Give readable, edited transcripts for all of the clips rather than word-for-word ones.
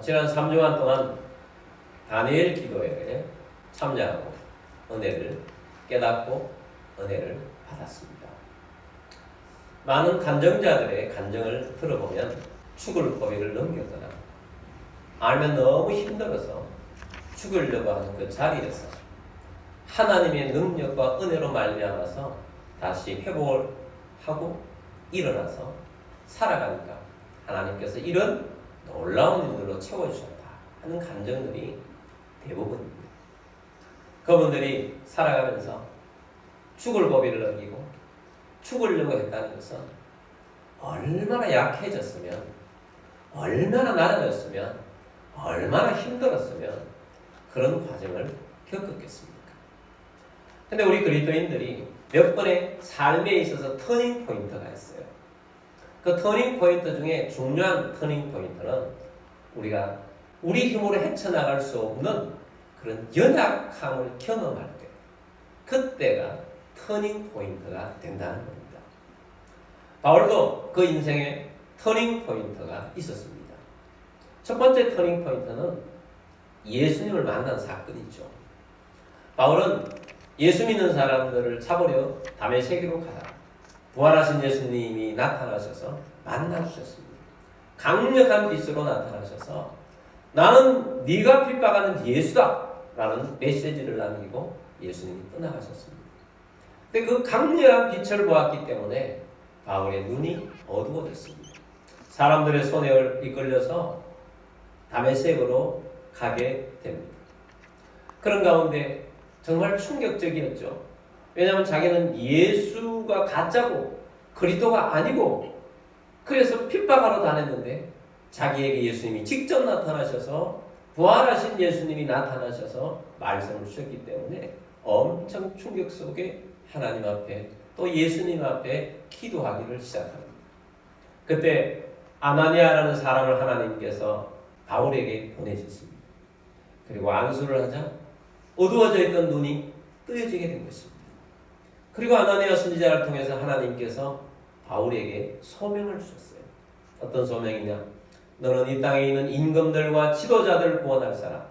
지난 3주간 동안 다니엘 기도회에 참여하고 은혜를 깨닫고 은혜를 받았습니다. 많은 간증자들의 간증을 들어보면 죽을 고비를 넘겼거나 알면 너무 힘들어서 죽으려고 하는 그 자리에서 하나님의 능력과 은혜로 말미암아서 다시 회복을 하고 일어나서 살아가니까 하나님께서 이런 놀라운 일들로 채워주셨다 하는 간증들이 대부분입니다. 그분들이 살아가면서 죽을 고비를 넘기고 죽으려고 했다는 것은 얼마나 약해졌으면, 얼마나 낮아졌으면, 얼마나 힘들었으면 그런 과정을 겪었겠습니까? 근데 우리 그리스도인들이 몇 번의 삶에 있어서 터닝 포인트가 있어요. 그 터닝 포인트 중에 중요한 터닝 포인트는 우리가 우리 힘으로 헤쳐나갈 수 없는 그런 연약함을 경험할 때, 그때가 터닝 포인트가 된다는 겁니다. 바울도 그 인생에 터닝 포인트가 있었습니다. 첫 번째 터닝 포인트는 예수님을 만난 사건이죠. 바울은 예수 믿는 사람들을 잡으려 다메섹으로 가다가 부활하신 예수님이 나타나셔서 만나주셨습니다. 강력한 빛으로 나타나셔서 나는 네가 핍박하는 예수다 라는 메시지를 남기고 예수님이 떠나가셨습니다. 근데 그 강렬한 빛을 보았기 때문에 바울의 눈이 어두워졌습니다. 사람들의 손에 이끌려서 다메섹으로 가게 됩니다. 그런 가운데 정말 충격적이었죠. 왜냐하면 자기는 예수가 가짜고 그리스도가 아니고 그래서 핍박하러 다녔는데 자기에게 예수님이 직접 나타나셔서 부활하신 예수님이 나타나셔서 말씀을 주셨기 때문에 엄청 충격 속에 하나님 앞에 또 예수님 앞에 기도하기를 시작합니다. 그때 아나니아라는 사람을 하나님께서 바울에게 보내셨습니다. 그리고 안수를 하자 어두워져 있던 눈이 뜨여지게 된 것입니다. 그리고 아나니아 선지자를 통해서 하나님께서 바울에게 소명을 주셨어요. 어떤 소명이냐? 너는 이 땅에 있는 임금들과 지도자들을 구원할 사람,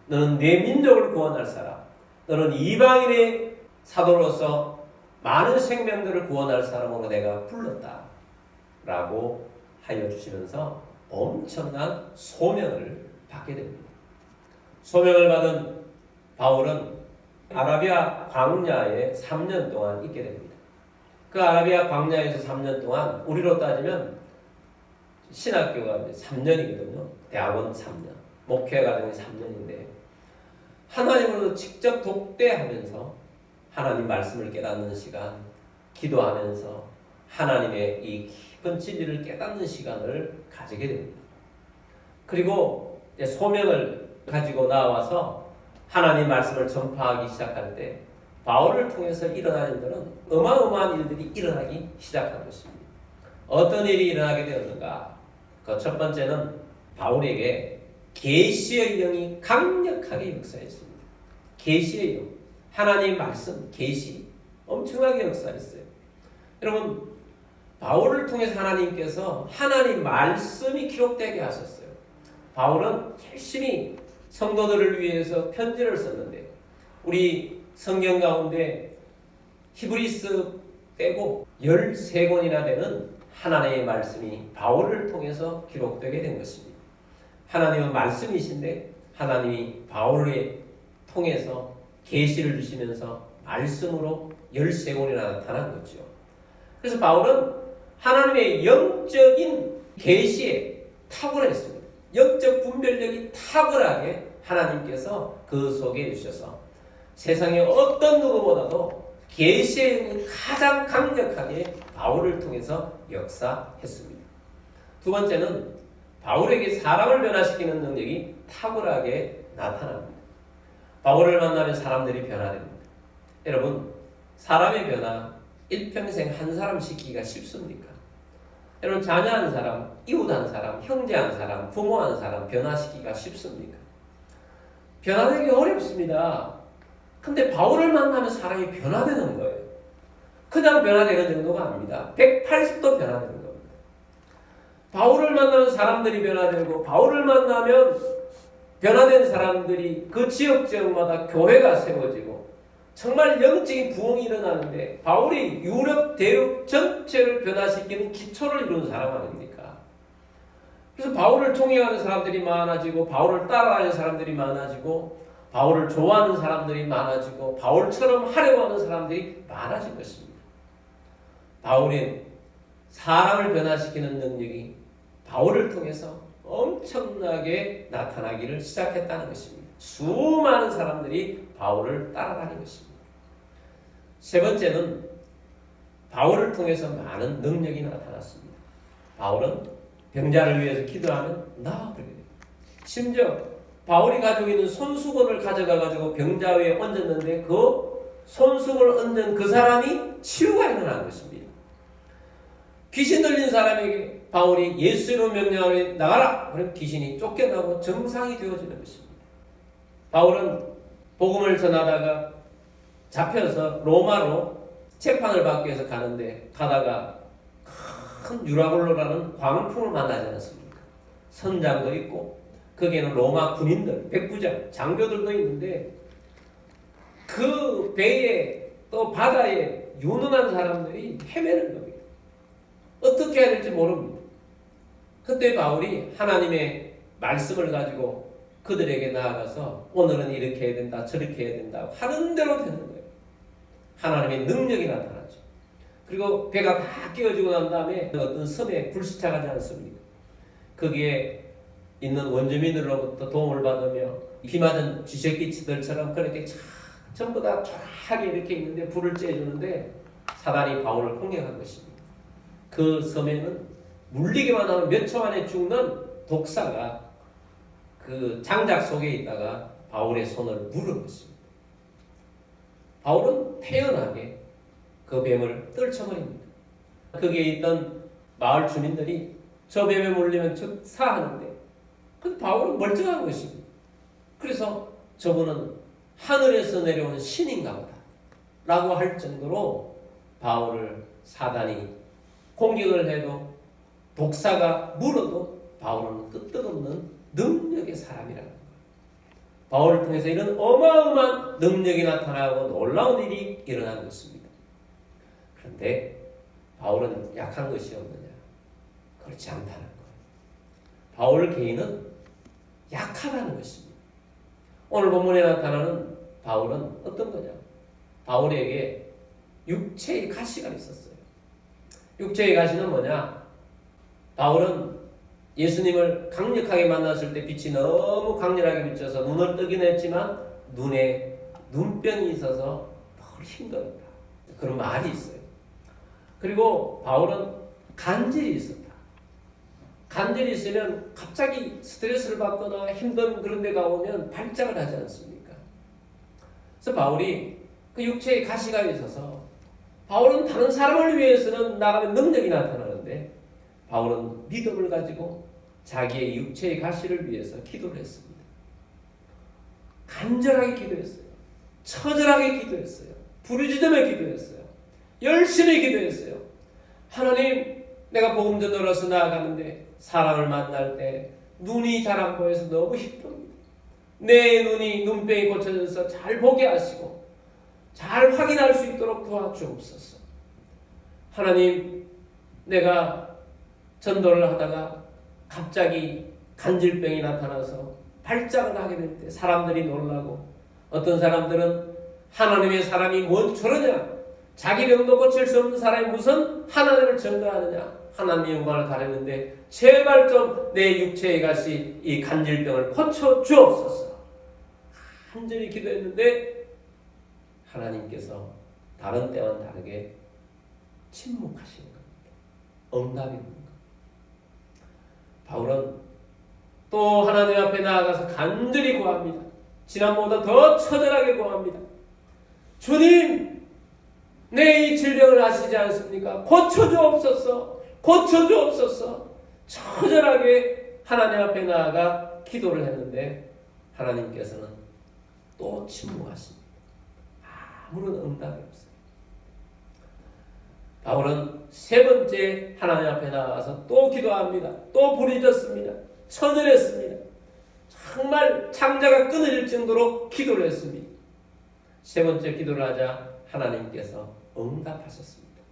너는 내 민족을 구원할 사람, 너는 이방인의 사도로서 많은 생명들을 구원할 사람으로 내가 불렀다 라고 하여 주시면서 엄청난 소명을 받게 됩니다. 소명을 받은 바울은 아라비아 광야에 3년 동안 있게 됩니다. 그 아라비아 광야에서 3년 동안 우리로 따지면 신학교가 3년이거든요. 대학원 3년, 목회 과정이 3년인데 하나님으로 직접 독대하면서 하나님 말씀을 깨닫는 시간, 기도하면서 하나님의 이 깊은 진리를 깨닫는 시간을 가지게 됩니다. 그리고 소명을 가지고 나와서 하나님 말씀을 전파하기 시작할 때 바울을 통해서 일어난 일들은 어마어마한 일들이 일어나기 시작한 것입니다. 어떤 일이 일어나게 되었는가? 그 첫 번째는 바울에게 계시의 영이 강력하게 역사했습니다. 계시의 영, 하나님 말씀, 계시 엄청나게 역사했어요. 여러분, 바울을 통해서 하나님께서 하나님 말씀이 기록되게 하셨어요. 바울은 열심히 성도들을 위해서 편지를 썼는데 우리 성경 가운데 히브리서 빼고 13권이나 되는 하나님의 말씀이 바울을 통해서 기록되게 된 것입니다. 하나님은 말씀이신데 하나님이 바울을 통해서 계시를 주시면서 말씀으로 13권이나 나타난 거죠. 그래서 바울은 하나님의 영적인 계시에 탁월했습니다. 영적 분별력이 탁월하게 하나님께서 그 속에 주셔서 세상의 어떤 누구보다도 계시의 영이 가장 강력하게 바울을 통해서 역사했습니다. 두 번째는 바울에게 사람을 변화시키는 능력이 탁월하게 나타납니다. 바울을 만나면 사람들이 변화됩니다. 여러분, 사람의 변화 일평생 한 사람 시키기가 쉽습니까? 여러분, 자녀 한 사람, 이웃 한 사람, 형제 한 사람, 부모 한 사람 변화시키기가 쉽습니까? 변화되기 어렵습니다. 근데 바울을 만나면 사람이 변화되는 거예요. 그냥 변화되는 정도가 아닙니다. 180도 변화되는 겁니다. 바울을 만나면 사람들이 변화되고 바울을 만나면 변화된 사람들이 그 지역마다 교회가 세워지고 정말 영적인 부흥이 일어나는데 바울이 유럽 대륙 전체를 변화시키는 기초를 이룬 사람 아닙니까? 그래서 바울을 통행하는 사람들이 많아지고 바울을 따라가는 사람들이 많아지고 바울을 좋아하는 사람들이 많아지고 바울처럼 하려고 하는 사람들이 많아진 것입니다. 바울은 사람을 변화시키는 능력이 바울을 통해서 엄청나게 나타나기를 시작했다는 것입니다. 수많은 사람들이 바울을 따라가는 것입니다. 세 번째는 바울을 통해서 많은 능력이 나타났습니다. 바울은 병자를 위해서 기도하면 나아버리게 됩니다. 심지어 바울이 가지고 있는 손수건을 가져가가지고 병자 위에 얹었는데 그 손수건을 얹은 그 사람이 치유가 일어난 것입니다. 귀신 들린 사람에게 바울이 예수로 명령하니 나가라! 그럼 귀신이 쫓겨나고 정상이 되어지는 것입니다. 바울은 복음을 전하다가 잡혀서 로마로 재판을 받기 위해서 가는데 가다가 큰 유라굴로라는 광풍을 만나지 않습니까? 선장도 있고 거기에는 로마 군인들, 백부장, 장교들도 있는데 그 배에 또 바다에 유능한 사람들이 헤매는 겁니다. 어떻게 해야 될지 모릅니다. 그때 바울이 하나님의 말씀을 가지고 그들에게 나아가서 오늘은 이렇게 해야 된다, 저렇게 해야 된다 하는 대로 되는 거예요. 하나님의 능력이 나타나죠. 그리고 배가 다 깨어지고 난 다음에 어떤 섬에 불시착하지 않습니까? 거기에 있는 원주민들로부터 도움을 받으며 비 맞은 쥐새끼치들처럼 그렇게 전부 다 쫙하게 이렇게 있는데 불을 쬐주는데 사단이 바울을 공격한 것입니다. 그 섬에는 물리기만 하면 몇 초 안에 죽는 독사가 그 장작 속에 있다가 바울의 손을 물은 것입니다. 바울은 태연하게 그 뱀을 떨쳐버립니다. 거기에 있던 마을 주민들이 저 뱀에 물리면 즉사하는데 그 바울은 멀쩡한 것입니다. 그래서 저분은 하늘에서 내려온 신인가 보다 라고 할 정도로 바울을 사단이 공격을 해도 독사가 물어도 바울은 끄떡없는 능력의 사람이라는 거예요. 바울을 통해서 이런 어마어마한 능력이 나타나고 놀라운 일이 일어난 것입니다. 그런데 바울은 약한 것이 없느냐? 그렇지 않다는 거예요. 바울 개인은 약하다는 것입니다. 오늘 본문에 나타나는 바울은 어떤 거냐? 바울에게 육체의 가시가 있었어요. 육체의 가시는 뭐냐? 바울은 예수님을 강력하게 만났을 때 빛이 너무 강렬하게 비쳐서 눈을 뜨긴 했지만 눈에 눈병이 있어서 덜 힘들었다. 그런 말이 있어요. 그리고 바울은 간질이 있었다. 간질이 있으면 갑자기 스트레스를 받거나 힘든 그런 데가 오면 발작을 하지 않습니까? 그래서 바울이 그 육체의 가시가 있어서 바울은 다른 사람을 위해서는 나가는 능력이 나타나는데 바울은 믿음을 가지고 자기의 육체의 가시를 위해서 기도를 했습니다. 간절하게 기도했어요. 처절하게 기도했어요. 부르짖으며 기도했어요. 열심히 기도했어요. 하나님, 내가 복음 전도로서 나아가는데 사람을 만날 때 눈이 잘 안 보여서 너무 힘듭니다. 내 눈이 눈병이 고쳐져서 잘 보게 하시고 잘 확인할 수 있도록 도와주옵소서. 하나님, 내가 전도를 하다가 갑자기 간질병이 나타나서 발작을 하게 될 때 사람들이 놀라고 어떤 사람들은 하나님의 사람이 뭔 저러냐? 자기 병도 고칠 수 없는 사람이 무슨 하나님을 전도하느냐? 하나님의 영광을 가렸는데 제발 좀 내 육체에 가시 이 간질병을 고쳐 주옵소서. 간절히 기도했는데 하나님께서 다른 때와는 다르게 침묵하시는 겁니다. 응답이 없는 겁니다. 바울은 또 하나님 앞에 나아가서 간절히 구합니다. 지난번보다 더 처절하게 구합니다. 주님, 내 이 질병을 아시지 않습니까? 고쳐주옵소서. 고쳐주옵소서. 처절하게 하나님 앞에 나아가 기도를 했는데 하나님께서는 또 침묵하십니다. 아무런 응답이 없어요. 바울은 세 번째 하나님 앞에 나가서 또 기도합니다. 또 부르짖었습니다. 처절했습니다. 정말 창자가 끊어질 정도로 기도를 했습니다. 세 번째 기도를 하자 하나님께서 응답하셨습니다.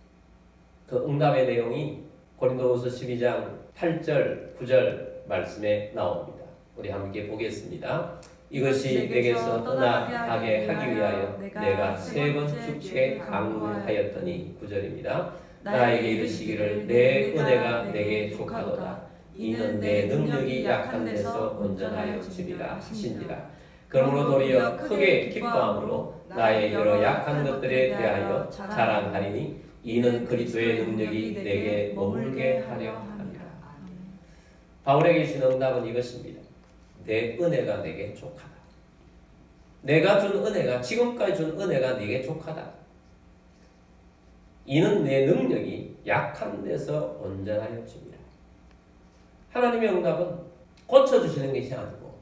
그 응답의 내용이 고린도후서 12장 8절 9절 말씀에 나옵니다. 우리 함께 보겠습니다. 이것이 내게서 떠나가게 하기 위하여 내가 세 번 죽게 강구하였더니 9절입니다. 나에게 이르시기를 내 은혜가 내게 족하도다. 이는 내 능력이 약한 데서 온전하여 주리라 하신지라. 그러므로 도리어 크게 기뻐함으로 나의 여러 약한 것들에 대하여 자랑하리니 이는 그리스도의 능력이 내게 머물게 하려 합니다. 바울에게 주신 응답은 이것입니다. 내 은혜가 내게 족하다. 내가 준 은혜가, 지금까지 준 은혜가 내게 족하다. 이는 내 능력이 약한 데서 온전하여 줍니다. 하나님의 응답은 고쳐주시는 것이 아니고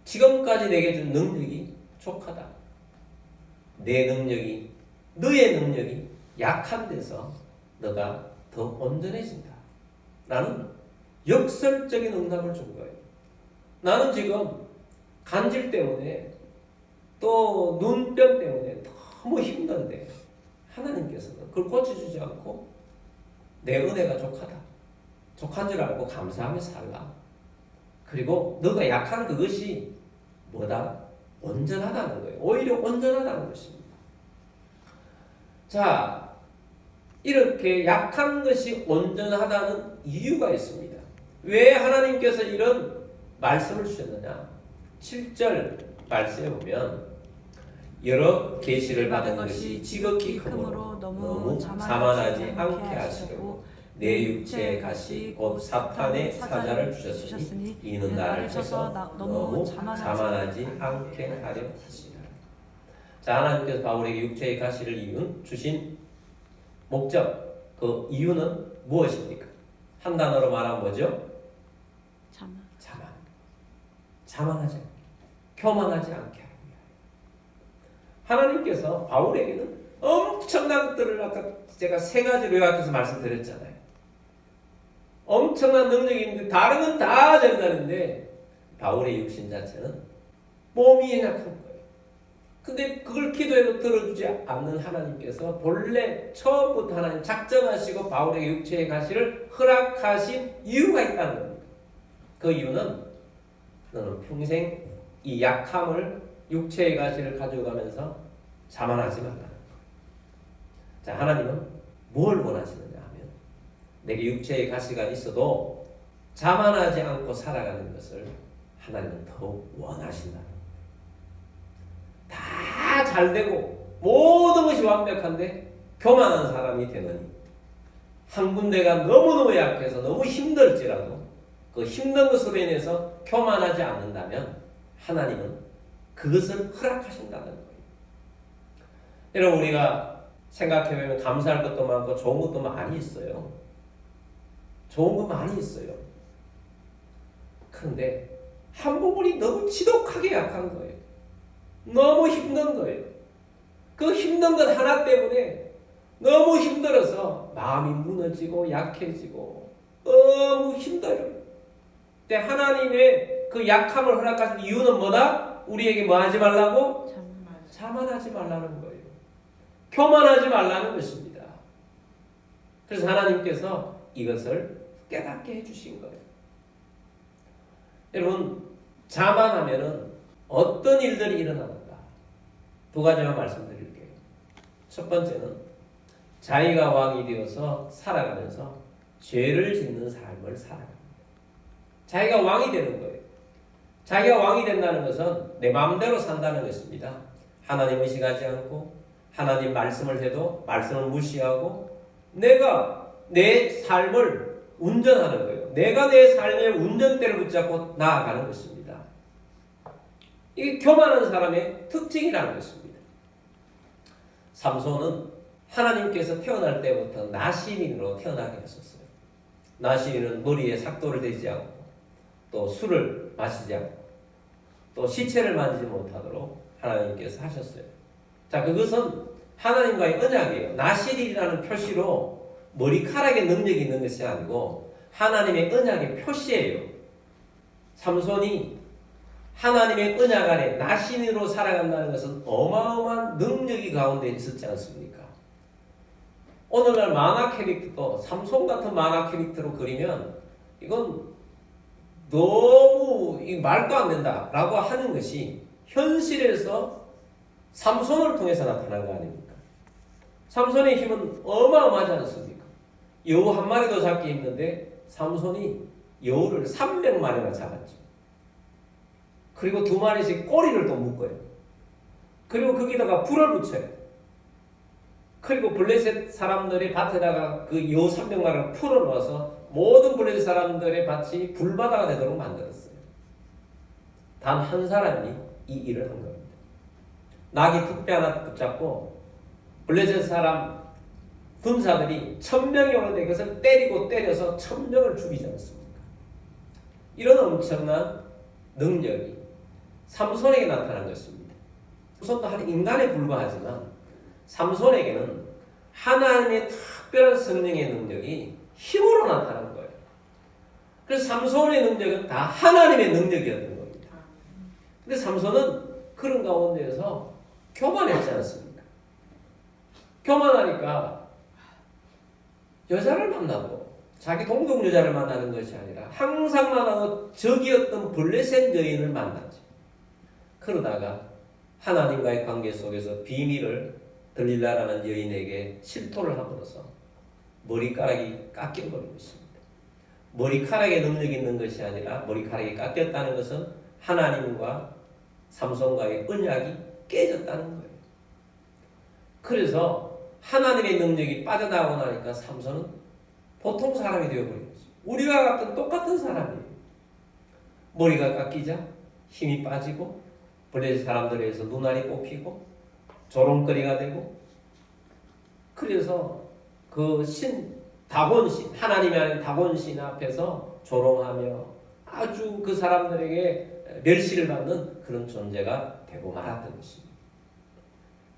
지금까지 내게 준 능력이 족하다. 내 능력이, 너의 능력이 약한 데서 너가 더 온전해진다. 라는 역설적인 응답을 준 거예요. 나는 지금 간질 때문에 또 눈병 때문에 너무 힘든데 하나님께서는 그걸 고쳐주지 않고 내 은혜가 족하다. 족한 줄 알고 감사하며 살라. 그리고 너가 약한 그것이 뭐다? 온전하다는 거예요. 오히려 온전하다는 것입니다. 자, 이렇게 약한 것이 온전하다는 이유가 있습니다. 왜 하나님께서 이런 말씀을 주셨느냐? 7절 말씀에 보면 여러 계시를 받은 것이 지극히 크므로 너무 자만하지 않게 하시려고 내 육체의 가시 곧 사탄의 사자를 주셨으니 이는 나를 쳐서 너무 자만하지 않게 하려 하시라. 자, 하나님께서 바울에게 육체의 가시를 주신 목적, 그 이유는 무엇입니까? 한 단어로 말하면 뭐죠? 자만하지 않게, 교만하지 않게 하기 위하여. 하나님께서 바울에게는 엄청난 것들을 아까 제가 세 가지로 요약해서 말씀드렸잖아요. 엄청난 능력이 있는데 다른 건 다 된다는데 바울의 육신 자체는 몸이 약한 거예요. 근데 그걸 기도해도 들어주지 않는 하나님께서 본래 처음부터 하나님 작정하시고 바울에게 육체의 가시를 허락하신 이유가 있다는 겁니다. 그 이유는 너는 평생 이 약함을, 육체의 가시를 가져가면서 자만하지 말라는 거예요. 자, 하나님은 뭘 원하시느냐 하면 내게 육체의 가시가 있어도 자만하지 않고 살아가는 것을 하나님은 더욱 원하신다는 거예요. 다 잘되고 모든 것이 완벽한데 교만한 사람이 되느니 한 군데가 너무너무 약해서 너무 힘들지라도 그 힘든 것으로 인해서 교만하지 않는다면 하나님은 그것을 허락하신다는 거예요. 여러분, 우리가 생각해보면 감사할 것도 많고 좋은 것도 많이 있어요. 좋은 거 많이 있어요. 그런데 한 부분이 너무 지독하게 약한 거예요. 너무 힘든 거예요. 그 힘든 것 하나 때문에 너무 힘들어서 마음이 무너지고 약해지고 너무 힘들어요. 근데 하나님의 그 약함을 허락하신 이유는 뭐다? 우리에게 뭐 하지 말라고? 자만하지 말라는 거예요. 교만하지 말라는 것입니다. 그래서 하나님께서 이것을 깨닫게 해주신 거예요. 여러분, 자만하면은 어떤 일들이 일어나는가? 두 가지만 말씀드릴게요. 첫 번째는 자기가 왕이 되어서 살아가면서 죄를 짓는 삶을 살아갑니다. 자기가 왕이 되는 거예요. 자기가 왕이 된다는 것은 내 마음대로 산다는 것입니다. 하나님 의식하지 않고 하나님 말씀을 해도 말씀을 무시하고 내가 내 삶을 운전하는 거예요. 내가 내 삶의 운전대를 붙잡고 나아가는 것입니다. 이게 교만한 사람의 특징이라는 것입니다. 삼손은 하나님께서 태어날 때부터 나시린으로 태어나게 하셨어요. 나시린은 머리에 삭도를 대지 않고 또 술을 마시지 않고 또 시체를 만지지 못하도록 하나님께서 하셨어요. 자, 그것은 하나님과의 언약이에요. 나시린이라는 표시로 머리카락의 능력이 있는 것이 아니고 하나님의 언약의 표시예요. 삼손이 하나님의 언약 안에 나신으로 살아간다는 것은 어마어마한 능력이 가운데 있었지 않습니까? 오늘날 만화 캐릭터도 삼손 같은 만화 캐릭터로 그리면 이건 너무 말도 안 된다라고 하는 것이 현실에서 삼손을 통해서 나타난 거 아닙니까? 삼손의 힘은 어마어마하지 않습니까? 여우 한 마리도 잡기 힘든데 삼손이 여우를 300마리나 잡았죠. 그리고 2마리씩 꼬리를 또 묶어요. 그리고 거기다가 불을 붙여요. 그리고 블레셋 사람들의 밭에다가 그 여우 300마리를 풀어놓아서 모든 블레셋 사람들의 밭이 불바다가 되도록 만들었어요. 단 한 사람이 이 일을 한 겁니다. 나귀 툭배 하나 붙잡고 블레셋 사람 군사들이 1000명이 오는데 그것을 때려서 1000명을 죽이지 않습니까? 이런 엄청난 능력이 삼손에게 나타난 것입니다. 삼손도 한 인간에 불과하지만 삼손에게는 하나님의 특별한 성령의 능력이 힘으로 나타난 거예요. 그래서 삼손의 능력은 다 하나님의 능력이었던 겁니다. 근데 삼손은 그런 가운데에서 교만했지 않습니까? 교만하니까 여자를 만나고 자기 동족 여자를 만나는 것이 아니라 항상 만나고 적이었던 블레셋 여인을 만났죠. 그러다가 하나님과의 관계 속에서 비밀을 들릴라라는 여인에게 실토를 함으로써 머리카락이 깎여버린 것입니다. 머리카락에 능력이 있는 것이 아니라 머리카락이 깎였다는 것은 하나님과 삼손과의 언약이 깨졌다는 거예요. 그래서 하나님의 능력이 빠져나오고 나니까 삼손은 보통 사람이 되어버린 거죠. 우리와 같은 똑같은 사람이에요. 머리가 깎이자 힘이 빠지고 블레셋 사람들에 의해서 눈알이 뽑히고 조롱거리가 되고, 그래서 그 다곤신, 하나님이 아닌 다곤신 앞에서 조롱하며 아주 그 사람들에게 멸시를 받는 그런 존재가 되고 말았던 것입니다.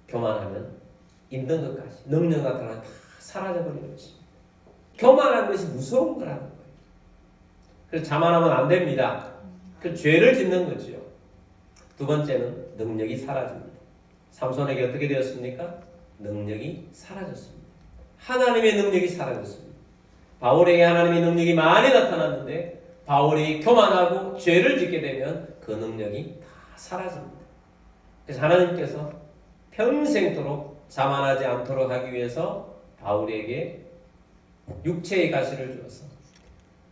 교만하면 있는 것까지 능력 나타나 다 사라져버리는 것입니다. 교만한 것이 무서운 거라는 거예요. 그래서 자만하면 안 됩니다. 그 죄를 짓는 거죠. 두 번째는 능력이 사라집니다. 삼손에게 어떻게 되었습니까? 능력이 사라졌습니다. 하나님의 능력이 사라졌습니다. 바울에게 하나님의 능력이 많이 나타났는데 바울이 교만하고 죄를 짓게 되면 그 능력이 다 사라집니다. 그래서 하나님께서 평생토록 자만하지 않도록 하기 위해서 바울에게 육체의 가시를 주어서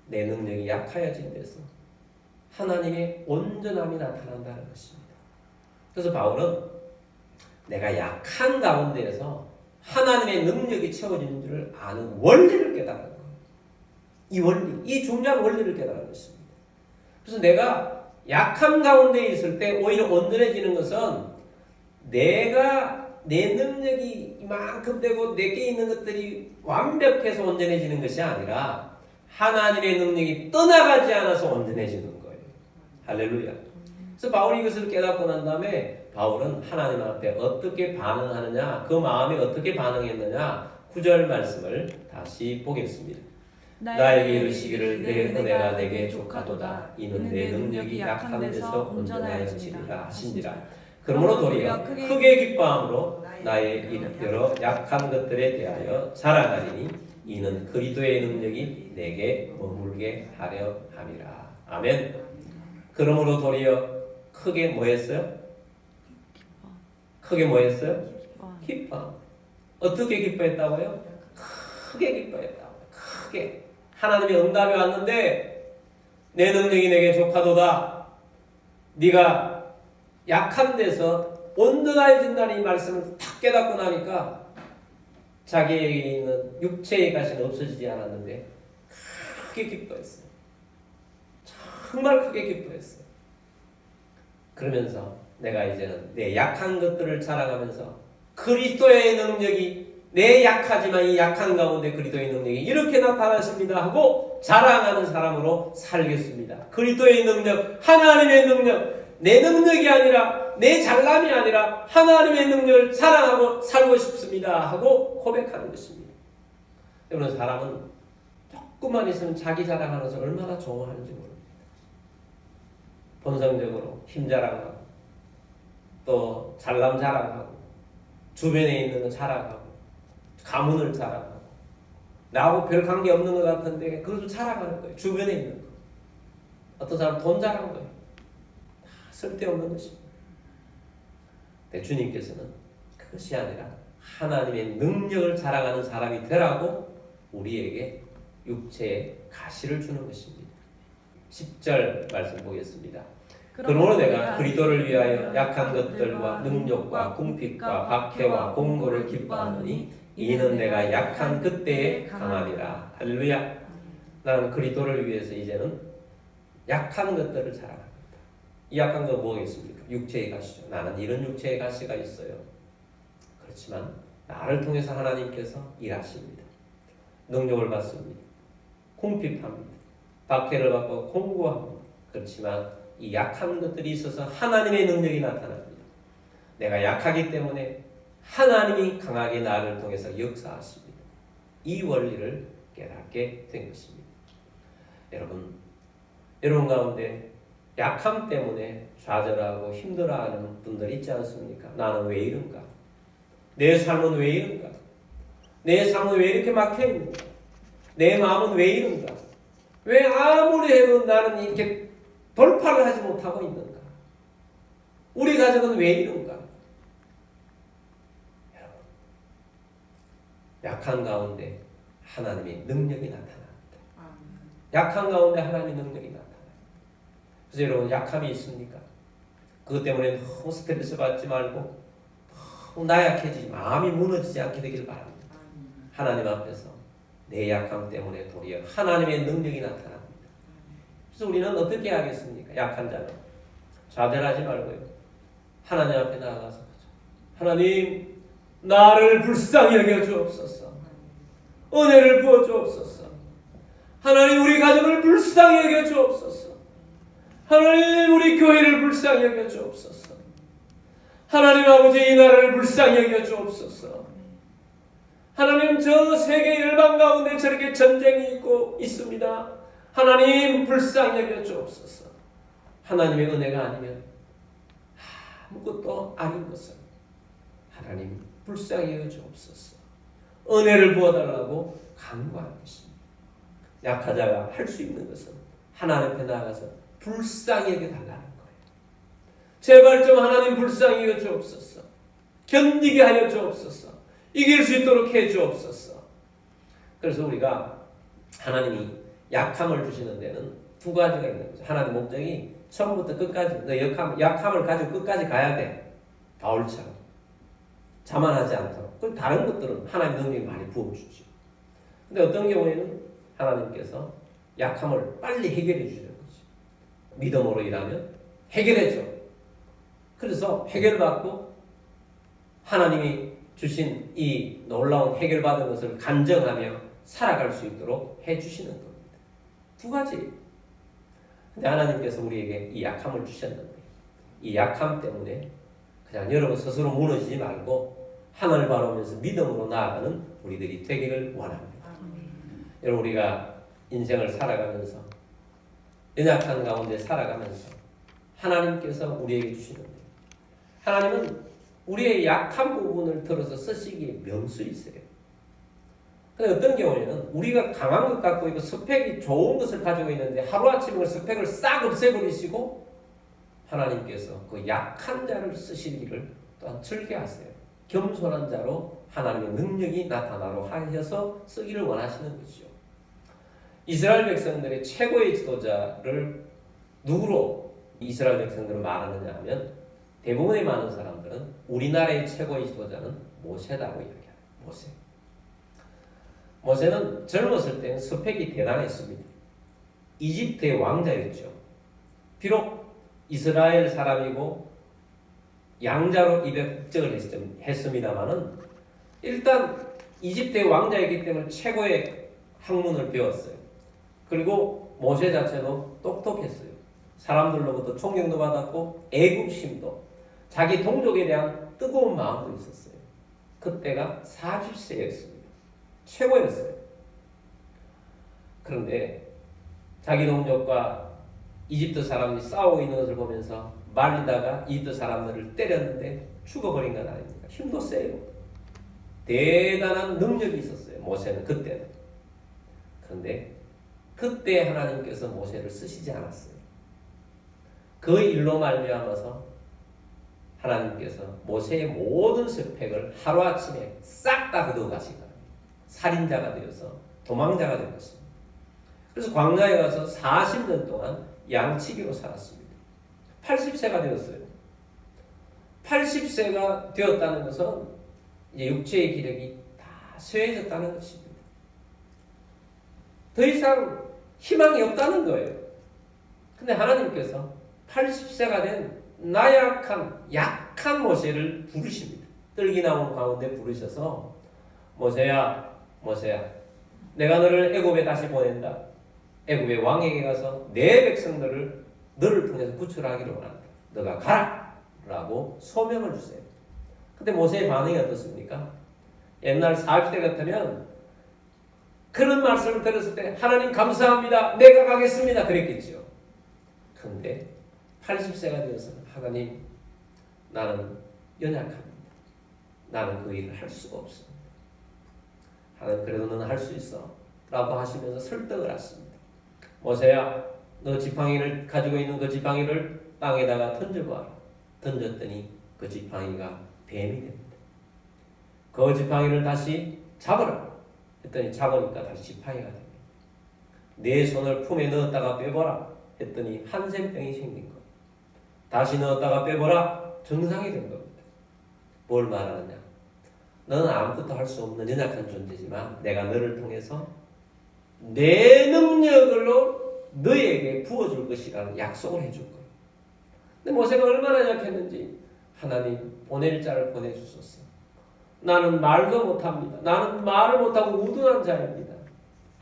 내 능력이 약하여진 데서 하나님의 온전함이 나타난다는 것입니다. 그래서 바울은 내가 약한 가운데에서 하나님의 능력이 채워지는 줄 아는 원리를 깨달은 거예요. 이 원리, 이 중요한 원리를 깨달은 것입니다. 그래서 내가 약한 가운데 있을 때 오히려 온전해지는 것은 내가 내 능력이 이만큼 되고 내게 있는 것들이 완벽해서 온전해지는 것이 아니라 하나님의 능력이 떠나가지 않아서 온전해지는 거예요. 할렐루야. 그래서 바울이 이것을 깨닫고 난 다음에 바울은 하나님 앞에 어떻게 반응하느냐, 그 마음이 어떻게 반응했느냐 9절 말씀을 다시 보겠습니다. 나에게 이르시기를 내 은혜가 내게 족하도다. 이는 내 능력이 약한 데서 온전하여지리라 하신지라. 그러므로 도리어 크게 기뻐함으로 나의 여러 약한 것들에 대하여 자랑하리니 이는 그리스도의 능력이 내게 머물게 하려 함이라. 아멘. 그러므로 도리어 크게 뭐 했어요? 크게 뭐 했어요? 기뻐. 어떻게 기뻐했다고요? 크게 기뻐했다고요. 크게. 하나님의 응답이 왔는데 내 능력이 내게 족하도다. 네가 약한 데서 온전해진다는 이 말씀을 탁 깨닫고 나니까 자기에게 있는 육체의 가시는 없어지지 않았는데 크게 기뻐했어요. 정말 크게 기뻐했어요. 그러면서 내가 이제는 내 약한 것들을 자랑하면서 그리스도의 능력이 내 약하지만 이 약한 가운데 그리스도의 능력이 이렇게 나타났습니다 하고 자랑하는 사람으로 살겠습니다. 그리스도의 능력, 하나님의 능력, 내 능력이 아니라 내 잘남이 아니라 하나님의 능력을 자랑하고 살고 싶습니다 하고 고백하는 것입니다. 여러분 사람은 조금만 있으면 자기 자랑하는 것을 얼마나 좋아하는지 모릅니다. 본성적으로 힘 자랑하고 또 잘남 자랑하고 주변에 있는 거 자랑하고 가문을 자랑하고 나하고 별 관계 없는 것 같은데 그것도 자랑하는 거예요. 주변에 있는 거. 어떤 사람 돈 자랑하는 거예요. 다 쓸데없는 것입니다. 근데 주님께서는 그것이 아니라 하나님의 능력을 자랑하는 사람이 되라고 우리에게 육체의 가시를 주는 것입니다. 10절 말씀 보겠습니다. 그러므로 내가 그리스도를 위하여 약한 것들과 능력과 궁핍과 박해와 공고를 기뻐하노니 이는 내가 약한 그때에 강함이라. 할렐루야. 나는 그리스도를 위해서 이제는 약한 것들을 자랑합니다. 이 약한 건 뭐겠습니까? 육체의 가시죠. 나는 이런 육체의 가시가 있어요. 그렇지만 나를 통해서 하나님께서 일하십니다. 능력을 받습니다. 궁핍합니다. 박해를 받고 공고합니다. 그렇지만 이 약한 것들이 있어서 하나님의 능력이 나타납니다. 내가 약하기 때문에 하나님이 강하게 나를 통해서 역사하십니다. 이 원리를 깨닫게 된 것입니다. 여러분 가운데 약함 때문에 좌절하고 힘들어하는 분들 있지 않습니까? 나는 왜 이런가? 내 삶은 왜 이런가? 내 삶은 왜 이렇게 막혀있는가? 내 마음은 왜 이런가? 왜 아무리 해도 나는 이렇게 돌파를 하지 못하고 있는가? 우리 가족은 왜 이런가? 여러분, 약한 가운데 하나님의 능력이 나타납니다. 약한 가운데 하나님의 능력이 나타나요. 그래서 여러분 약함이 있습니까? 그것 때문에 너무 스트레스 받지 말고 너무 나약해지지 마음이 무너지지 않게 되길 바랍니다. 하나님 앞에서 내 약함 때문에 도리어 하나님의 능력이 나타납니다. 그래서 우리는 어떻게 하겠습니까? 약한 자는 좌절하지 말고요. 하나님 앞에 나아가서 하나님 나를 불쌍히 여겨 주옵소서. 은혜를 부어 주옵소서. 하나님 우리 가정을 불쌍히 여겨 주옵소서. 하나님 우리 교회를 불쌍히 여겨 주옵소서. 하나님 아버지 이 나라를 불쌍히 여겨 주옵소서. 하나님 저 세계 열방 가운데 저렇게 전쟁이 있습니다. 하나님 불쌍히 여겨 주옵소서. 하나님의 은혜가 아니면 아무것도 아닌 것을 하나님 불쌍히 여겨 주옵소서. 은혜를 부어달라고 간구하는 것입니다. 약하자가 할 수 있는 것은 하나님 앞에 나아가서 불쌍히 여겨달라는 거예요. 제발 좀 하나님 불쌍히 여겨 주옵소서. 견디게 하여 주옵소서. 이길 수 있도록 해 주옵소서. 그래서 우리가 하나님이 약함을 주시는 데는 두 가지가 있는 거죠. 하나님 목적이 처음부터 끝까지 너 약함을 가지고 끝까지 가야 돼. 바울처럼 자만하지 않도록. 그럼 다른 것들은 하나님 능력이 많이 부어주죠. 근데 어떤 경우에는 하나님께서 약함을 빨리 해결해 주시는 거죠. 믿음으로 일하면 해결해줘. 그래서 해결받고 하나님이 주신 이 놀라운 해결받은 것을 간증하며 살아갈 수 있도록 해주시는 겁니다. 두 가지. 근데 하나님께서 우리에게 이 약함을 주셨는데 이 약함 때문에 그냥 여러분 스스로 무너지지 말고 하나님을 바라보면서 믿음으로 나아가는 우리들이 되기를 원합니다. 여러분 우리가 인생을 살아가면서 연약한 가운데 살아가면서 하나님께서 우리에게 주시는데 하나님은 우리의 약한 부분을 들어서 쓰시기에 명수 있어요. 근데 어떤 경우에는 우리가 강한 것 갖고 있고 스펙이 좋은 것을 가지고 있는데 하루아침에 그 스펙을 싹 없애버리시고 하나님께서 그 약한 자를 쓰시기를 또한 즐겨하세요. 겸손한 자로 하나님의 능력이 나타나도록 하셔서 쓰기를 원하시는 것이죠. 이스라엘 백성들의 최고의 지도자를 누구로 이스라엘 백성들을 말하느냐 하면 대부분의 많은 사람들은 우리나라의 최고의 지도자는 모세라고 이야기해요. 모세는 젊었을 때는 스펙이 대단했습니다. 이집트의 왕자였죠. 비록 이스라엘 사람이고 양자로 입국적을 했습니다마는 일단 이집트의 왕자이기 때문에 최고의 학문을 배웠어요. 그리고 모세 자체도 똑똑했어요. 사람들로부터 존경도 받았고 애국심도 자기 동족에 대한 뜨거운 마음도 있었어요. 그때가 40세였습니다. 최고였어요. 그런데 자기 동족과 이집트 사람이 싸우고 있는 것을 보면서 말리다가 이집트 사람들을 때렸는데 죽어버린 건 아닙니다. 힘도 세요. 대단한 능력이 있었어요. 모세는 그때는. 그런데 그때 하나님께서 모세를 쓰시지 않았어요. 그 일로 말미암아서 하나님께서 모세의 모든 스펙을 하루아침에 싹 다 거두어 가신 거예요. 살인자가 되어서 도망자가 된 것입니다. 그래서 광야에 가서 40년 동안 양치기로 살았습니다. 80세가 되었어요. 80세가 되었다는 것은 이제 육체의 기력이 다 쇠해졌다는 것입니다. 더 이상 희망이 없다는 거예요. 근데 하나님께서 80세가 된 나약한 약한 모세를 부르십니다. 뜰기나무 가운데 부르셔서 모세야 내가 너를 애굽에 다시 보낸다. 애굽의 왕에게 가서 내 백성들을 너를 통해서 구출하기를 원한다. 너가 가라! 라고 소명을 주세요. 근데 모세의 반응이 어떻습니까? 옛날 40대 같으면 그런 말씀을 들었을 때 하나님 감사합니다. 내가 가겠습니다. 그랬겠죠. 그런데 80세가 되어서 하나님 나는 연약합니다. 나는 그 일을 할 수가 없습니다. 하나님 그래도 너는 할 수 있어 라고 하시면서 설득을 하십니다. 모세야 너 지팡이를 가지고 있는 그 지팡이를 땅에다가 던져봐라. 던졌더니 그 지팡이가 뱀이 됩니다. 그 지팡이를 다시 잡아라 했더니 잡으니까 다시 지팡이가 됩니다. 내 손을 품에 넣었다가 빼보라 했더니 한센병이 생긴 겁니다. 다시 넣었다가 빼보라 정상이 된 겁니다. 뭘 말하느냐? 너는 아무것도 할 수 없는 연약한 존재지만 내가 너를 통해서 내 능력으로 너에게 부어줄 것이라는 약속을 해줄 거예요. 근데 모세가 얼마나 약했는지 하나님 보낼 자를 보내주소서. 나는 말도 못합니다. 나는 말을 못하고 우둔한 자입니다.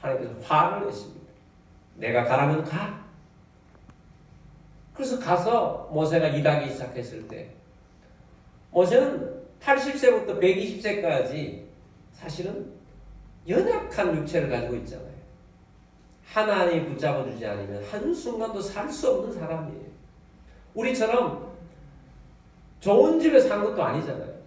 하나님께서 화를 내십니다. 내가 가라면 가. 그래서 가서 모세가 일하기 시작했을 때 모세는 80세부터 120세까지 사실은 연약한 육체를 가지고 있잖아요. 하나님이 붙잡아주지 않으면 한순간도 살 수 없는 사람이에요. 우리처럼 좋은 집에 산 것도 아니잖아요.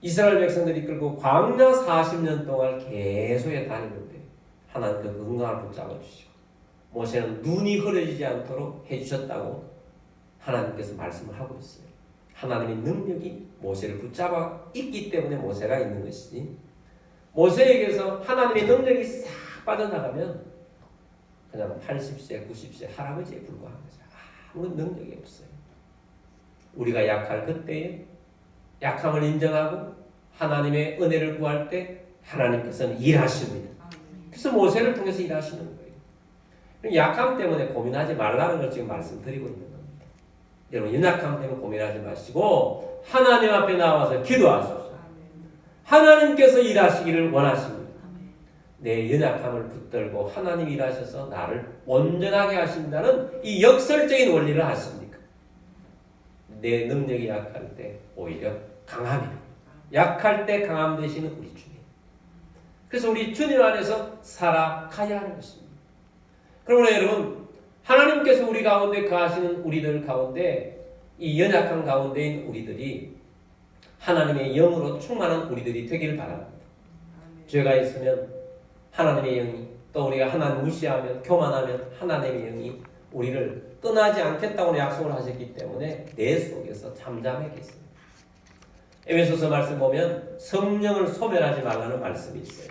이스라엘 백성들이 끌고 광야 40년 동안 계속 다니는데 하나님께서 건강을 붙잡아주시고 모세는 눈이 흐려지지 않도록 해주셨다고 하나님께서 말씀을 하고 있어요. 하나님의 능력이 모세를 붙잡아 있기 때문에 모세가 있는 것이지 모세에게서 하나님의 능력이 싹 빠져나가면 그냥 80세, 90세 할아버지에 불과한 거죠. 아무 능력이 없어요. 우리가 약할 그때에 약함을 인정하고 하나님의 은혜를 구할 때 하나님께서는 일하십니다. 그래서 모세를 통해서 일하시는 거예요. 약함 때문에 고민하지 말라는 걸 지금 말씀드리고 있는 겁니다. 여러분 연약함 때문에 고민하지 마시고 하나님 앞에 나와서 기도하십시오. 하나님께서 일하시기를 원하십니다. 내 연약함을 붙들고 하나님 일하셔서 나를 온전하게 하신다는 이 역설적인 원리를 아십니까? 내 능력이 약할 때 오히려 강함이다. 약할 때 강함 되시는 우리 주님. 그래서 우리 주님 안에서 살아가야 하는 것입니다. 그러므로 여러분 하나님께서 우리 가운데 거하시는 우리들 가운데 이 연약한 가운데인 우리들이 하나님의 영으로 충만한 우리들이 되길 바랍니다. 죄가 있으면 하나님의 영이 또 우리가 하나님 무시하면 교만하면 하나님의 영이 우리를 떠나지 않겠다고 약속을 하셨기 때문에 내 속에서 잠잠해 계십니다. 에베소서 말씀 보면 성령을 소멸하지 말라는 말씀이 있어요.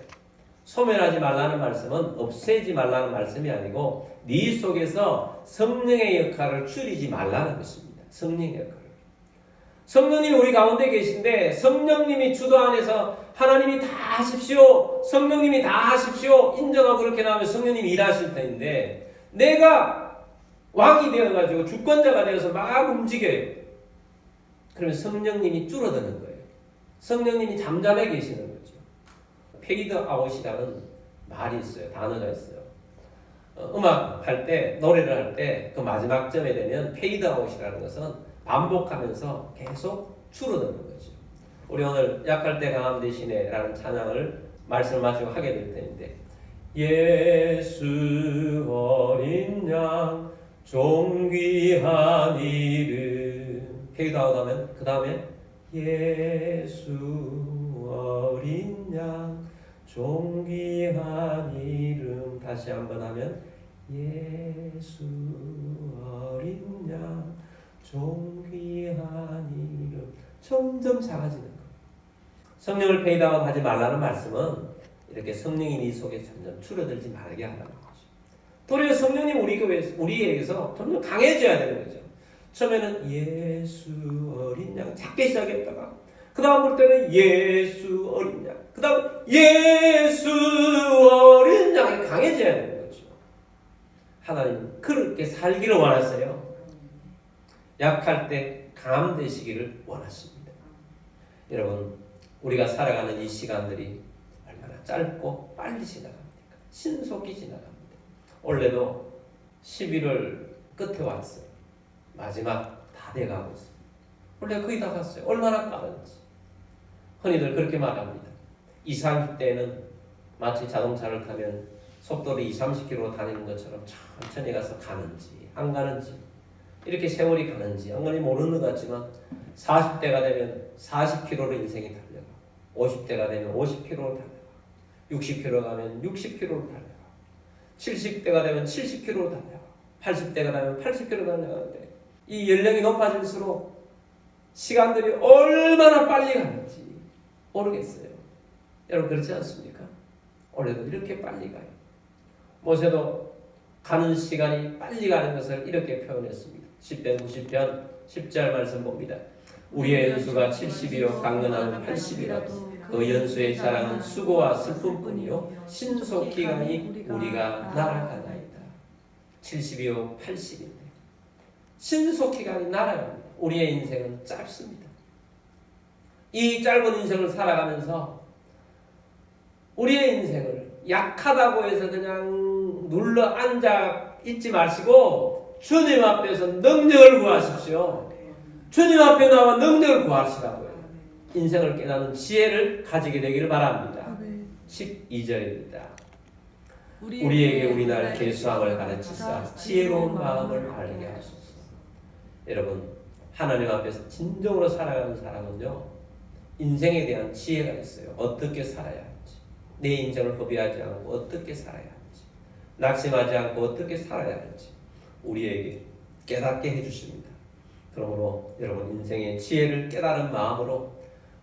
소멸하지 말라는 말씀은 없애지 말라는 말씀이 아니고 네 속에서 성령의 역할을 줄이지 말라는 것입니다. 성령의 역할을. 성령님이 우리 가운데 계신데 성령님이 주도 안에서 하나님이 다 하십시오. 성령님이 다 하십시오. 인정하고 그렇게 나오면 성령님이 일하실 텐데 내가 왕이 되어가지고 주권자가 되어서 막 움직여요. 그러면 성령님이 줄어드는 거예요. 성령님이 잠잠해 계시는 거죠. 페이드 아웃이라는 말이 있어요. 단어가 있어요. 음악 할 때, 노래를 할 때 그 마지막 점에 되면 페이드 아웃이라는 것은 반복하면서 계속 줄어드는 거죠. 우리 오늘 약할 때 강함 되시네 라는 찬양을 말씀을 마치고 하게 될 텐데 예수 어린 양 존귀한 이름. 페이드아웃하면 그 다음에 예수 어린 양 존귀한 이름. 다시 한번 하면 예수 어린 양 존귀한 이름. 점점 작아지는 거. 성령을 페이드아웃 하지 말라는 말씀은 이렇게 성령이 네 속에 점점 줄어들지 말게 하라는 거죠. 도리어 성령님 우리에게서 점점 강해져야 되는 거죠. 처음에는 예수 어린 양 작게 시작했다가 그 다음 볼 때는 예수 어린 양, 그 다음 예수 어린 양이 강해져야 되는 거죠. 하나님은 그렇게 살기를 원하세요. 약할 때 강함되시기를 원하십니다. 여러분, 우리가 살아가는 이 시간들이 얼마나 짧고 빨리 지나갑니까? 신속히 지나갑니다. 올해도 11월 끝에 왔어요. 마지막 다 돼가고 있어요. 원래 거의 다 갔어요. 얼마나 빠른지. 흔히들 그렇게 말합니다. 20, 30대는 마치 자동차를 타면 속도를 20, 30km 다니는 것처럼 천천히 가서 가는지 안 가는지, 이렇게 세월이 가는지 안 가는지 모르는 것 같지만 40대가 되면 40km로 인생이 달려가, 50대가 되면 50km로 달려가, 60km 가면 60km로 달려가, 70대가 되면 70km로 달려가, 80대가 되면 80km로 달려가는데 이 연령이 높아질수록 시간들이 얼마나 빨리 가는지 모르겠어요. 여러분 그렇지 않습니까? 올해도 이렇게 빨리 가요. 모세도 가는 시간이 빨리 가는 것을 이렇게 표현했습니다. 10편 90편 10절 말씀 봅니다. 우리의 연수가 70이요 강건함은 80이라도 그 연수의 자랑은 수고와 슬픔뿐이요 신속히 가니 우리가 날아가나이다. 70이요 80인데 신속히 가니 날아갑니다. 우리의 인생은 짧습니다. 이 짧은 인생을 살아가면서 우리의 인생을 약하다고 해서 그냥 눌러 앉아 있지 마시고 주님 앞에서 능력을 구하십시오. 주님 앞에 나와 능력을 구하시라고요. 인생을 깨닫는 지혜를 가지게 되기를 바랍니다. 12절입니다. 우리에게 우리날 계수함을 가르치사 지혜로운 마음을 알게 하소서. 여러분, 하나님 앞에서 진정으로 살아가는 사람은요, 인생에 대한 지혜가 있어요. 어떻게 살아야 할지, 내 인생을 허비하지 않고 어떻게 살아야 할지, 낙심하지 않고 어떻게 살아야 할지 우리에게 깨닫게 해주십니다. 그러므로 여러분, 인생의 지혜를 깨달은 마음으로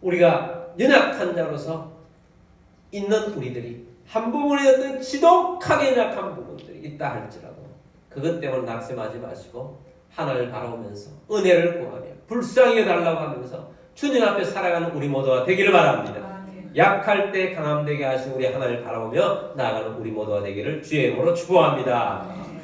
우리가 연약한 자로서 있는 우리들이 한 부분에 어떤 지독하게 연약한 부분들이 있다 할지라도 그것 때문에 낙심하지 마시고 하나님을 바라보면서 은혜를 구하며 불쌍히 해달라고 하면서 주님 앞에 살아가는 우리 모두가 되기를 바랍니다. 약할 때 강함되게 하신 우리 하나님을 바라보며 나아가는 우리 모두가 되기를 주의 이름으로 축복합니다.